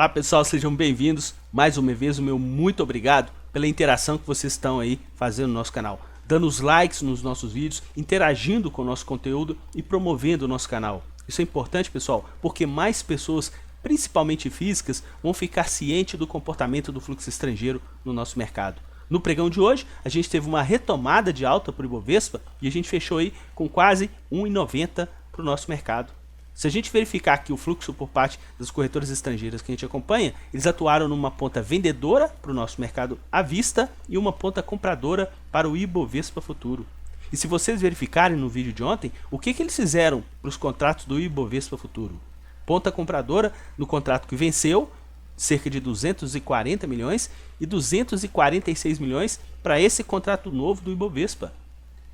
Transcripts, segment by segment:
Olá pessoal, sejam bem-vindos mais uma vez. O meu muito obrigado pela interação que vocês estão aí fazendo no nosso canal, dando os likes nos nossos vídeos, interagindo com o nosso conteúdo e promovendo o nosso canal. Isso é importante, pessoal, porque mais pessoas, principalmente físicas, vão ficar cientes do comportamento do fluxo estrangeiro no nosso mercado. No pregão de hoje, a gente teve uma retomada de alta para o Ibovespa e a gente fechou aí com quase 1,90 para o nosso mercado. Se a gente verificar aqui o fluxo por parte das corretoras estrangeiras que a gente acompanha, eles atuaram numa ponta vendedora para o nosso mercado à vista e uma ponta compradora para o Ibovespa futuro. E se vocês verificarem no vídeo de ontem, o que eles fizeram para os contratos do Ibovespa futuro? Ponta compradora no contrato que venceu, cerca de 240 milhões e 246 milhões para esse contrato novo do Ibovespa.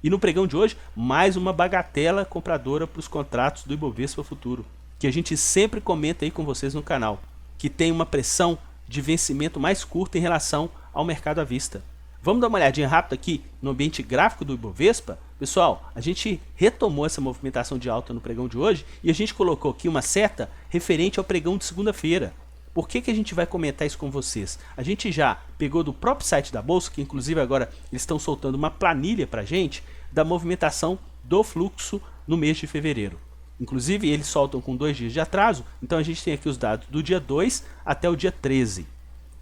E no pregão de hoje, mais uma bagatela compradora para os contratos do Ibovespa futuro, que a gente sempre comenta aí com vocês no canal, que tem uma pressão de vencimento mais curta em relação ao mercado à vista. Vamos dar uma olhadinha rápida aqui no ambiente gráfico do Ibovespa? Pessoal, a gente retomou essa movimentação de alta no pregão de hoje e a gente colocou aqui uma seta referente ao pregão de segunda-feira. Por que a gente vai comentar isso com vocês? A gente já pegou do próprio site da Bolsa, que inclusive agora eles estão soltando uma planilha para a gente, da movimentação do fluxo no mês de fevereiro. Inclusive eles soltam com 2 dias de atraso, então a gente tem aqui os dados do dia 2 até o dia 13.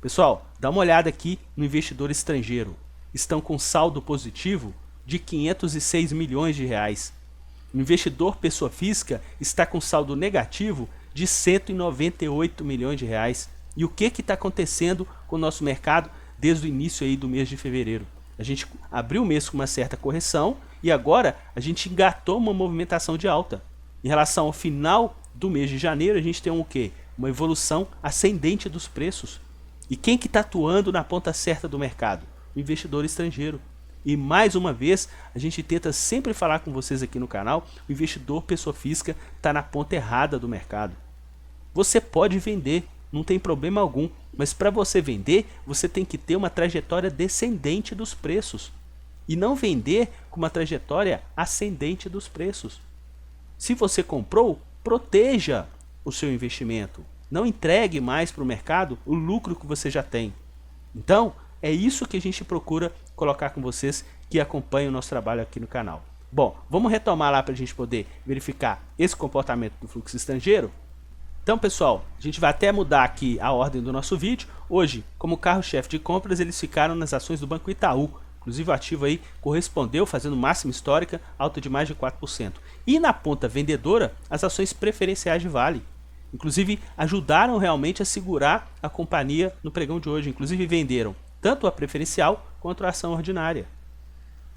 Pessoal, dá uma olhada aqui no investidor estrangeiro. Estão com saldo positivo de 506 milhões de reais. O investidor pessoa física está com saldo negativo de 198 milhões de reais. E o que está acontecendo com o nosso mercado desde o início aí do mês de fevereiro? A gente abriu o mês com uma certa correção e agora a gente engatou uma movimentação de alta. Em relação ao final do mês de janeiro, a gente tem o quê? Uma evolução ascendente dos preços. E quem que está atuando na ponta certa do mercado? O investidor estrangeiro. E mais uma vez, a gente tenta sempre falar com vocês aqui no canal, o investidor pessoa física está na ponta errada do mercado. Você pode vender, não tem problema algum, mas para você vender, você tem que ter uma trajetória descendente dos preços e não vender com uma trajetória ascendente dos preços. Se você comprou, proteja o seu investimento, não entregue mais para o mercado o lucro que você já tem. Então, é isso que a gente procura colocar com vocês que acompanham o nosso trabalho aqui no canal. Bom, vamos retomar lá para a gente poder verificar esse comportamento do fluxo estrangeiro? Então pessoal, a gente vai até mudar aqui a ordem do nosso vídeo. Hoje, como carro-chefe de compras, eles ficaram nas ações do Banco Itaú. Inclusive o ativo aí correspondeu, fazendo máxima histórica, alta de mais de 4%. E na ponta vendedora, as ações preferenciais de Vale. Inclusive ajudaram realmente a segurar a companhia no pregão de hoje. Inclusive venderam tanto a preferencial quanto a ação ordinária.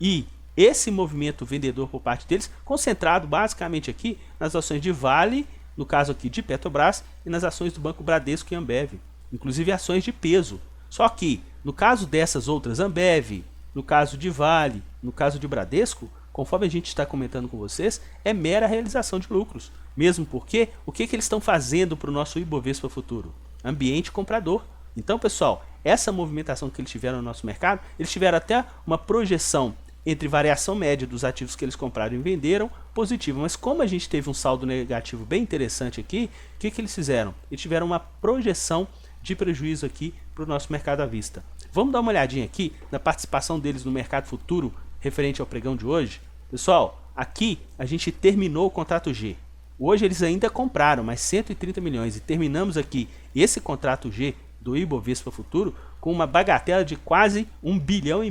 E esse movimento vendedor por parte deles, concentrado basicamente aqui nas ações de Vale, no caso aqui de Petrobras, e nas ações do Banco Bradesco e Ambev, inclusive ações de peso. Só que, no caso dessas outras Ambev, no caso de Vale, no caso de Bradesco, conforme a gente está comentando com vocês, é mera realização de lucros. Mesmo porque, o que eles estão fazendo para o nosso Ibovespa futuro? Ambiente comprador. Então, pessoal, essa movimentação que eles tiveram no nosso mercado, eles tiveram até uma projeção entre variação média dos ativos que eles compraram e venderam, positivo. Mas como a gente teve um saldo negativo bem interessante aqui, o que eles fizeram? Eles tiveram uma projeção de prejuízo aqui para o nosso mercado à vista. Vamos dar uma olhadinha aqui na participação deles no mercado futuro referente ao pregão de hoje? Pessoal, aqui a gente terminou o contrato G. Hoje eles ainda compraram mais 130 milhões e terminamos aqui esse contrato G do Ibovespa futuro com uma bagatela de quase 1,5 bilhão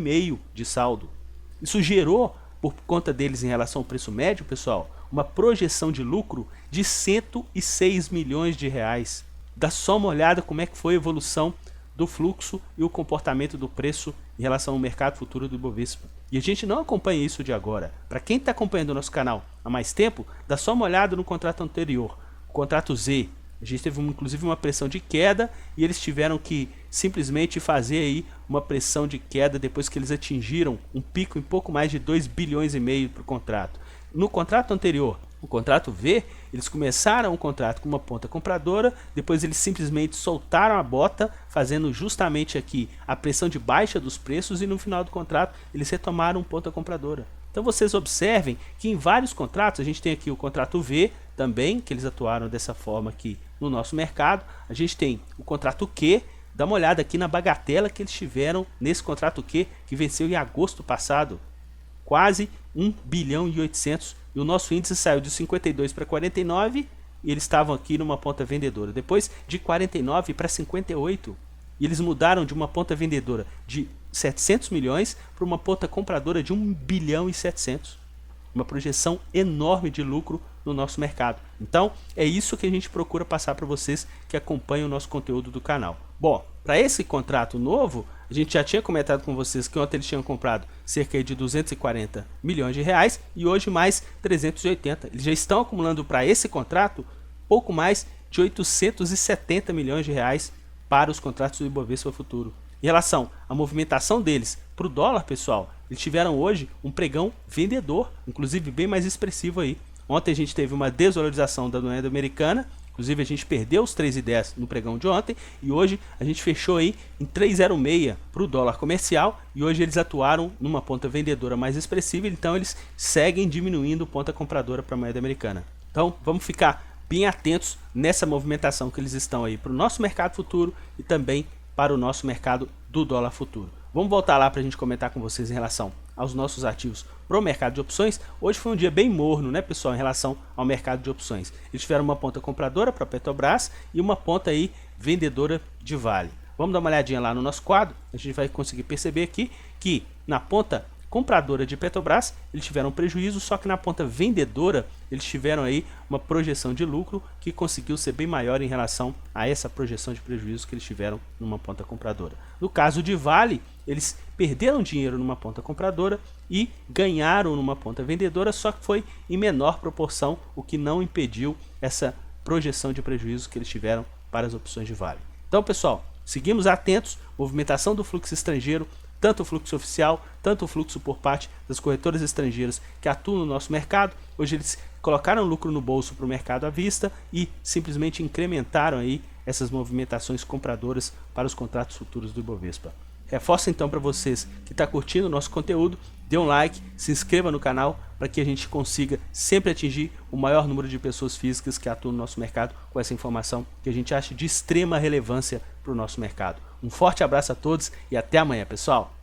de saldo. Isso gerou, por conta deles em relação ao preço médio, pessoal, uma projeção de lucro de 106 milhões de reais. Dá só uma olhada como é que foi a evolução do fluxo e o comportamento do preço em relação ao mercado futuro do Ibovespa. E a gente não acompanha isso de agora. Para quem está acompanhando o nosso canal há mais tempo, dá só uma olhada no contrato anterior, o contrato Z. A gente teve inclusive uma pressão de queda e eles tiveram que simplesmente fazer aí uma pressão de queda depois que eles atingiram um pico em pouco mais de 2,5 bilhões para o contrato. No contrato anterior, o contrato V, eles começaram o contrato com uma ponta compradora, depois eles simplesmente soltaram a bota, fazendo justamente aqui a pressão de baixa dos preços e no final do contrato eles retomaram ponta compradora. Então vocês observem que em vários contratos, a gente tem aqui o contrato V também, que eles atuaram dessa forma aqui no nosso mercado. A gente tem o contrato Q. Dá uma olhada aqui na bagatela que eles tiveram nesse contrato Q, que venceu em agosto passado. Quase 1 bilhão e 800. E o nosso índice saiu de 52 para 49 e eles estavam aqui numa ponta vendedora. Depois de 49 para 58. E eles mudaram de uma ponta vendedora de 700 milhões para uma ponta compradora de 1 bilhão e 700. Uma projeção enorme de lucro no nosso mercado. Então, é isso que a gente procura passar para vocês que acompanham o nosso conteúdo do canal. Bom, para esse contrato novo, a gente já tinha comentado com vocês que ontem eles tinham comprado cerca de 240 milhões de reais e hoje mais 380. Eles já estão acumulando para esse contrato pouco mais de 870 milhões de reais para os contratos do Ibovespa Futuro. Em relação à movimentação deles para o dólar, pessoal, eles tiveram hoje um pregão vendedor, inclusive bem mais expressivo aí. Ontem a gente teve uma desvalorização da moeda americana, inclusive a gente perdeu os 3,10 no pregão de ontem, e hoje a gente fechou aí em 3,06 para o dólar comercial, e hoje eles atuaram numa ponta vendedora mais expressiva, então eles seguem diminuindo ponta compradora para a moeda americana. Então vamos ficar bem atentos nessa movimentação que eles estão aí para o nosso mercado futuro e também para o nosso mercado do dólar futuro. Vamos voltar lá para a gente comentar com vocês em relação aos nossos ativos para o mercado de opções. Hoje foi um dia bem morno, né, pessoal, em relação ao mercado de opções. Eles tiveram uma ponta compradora para a Petrobras e uma ponta aí vendedora de Vale. Vamos dar uma olhadinha lá no nosso quadro. A gente vai conseguir perceber aqui que na ponta compradora de Petrobras eles tiveram prejuízo, só que na ponta vendedora eles tiveram aí uma projeção de lucro que conseguiu ser bem maior em relação a essa projeção de prejuízo que eles tiveram numa ponta compradora. No caso de Vale, eles perderam dinheiro numa ponta compradora e ganharam numa ponta vendedora, só que foi em menor proporção, o que não impediu essa projeção de prejuízo que eles tiveram para as opções de Vale. Então, pessoal, seguimos atentos, movimentação do fluxo estrangeiro, tanto o fluxo oficial, tanto o fluxo por parte das corretoras estrangeiras que atuam no nosso mercado. Hoje eles colocaram lucro no bolso para o mercado à vista e simplesmente incrementaram aí essas movimentações compradoras para os contratos futuros do Ibovespa. Reforço então para vocês que está curtindo o nosso conteúdo, dê um like, se inscreva no canal para que a gente consiga sempre atingir o maior número de pessoas físicas que atuam no nosso mercado com essa informação que a gente acha de extrema relevância para o nosso mercado. Um forte abraço a todos e até amanhã, pessoal!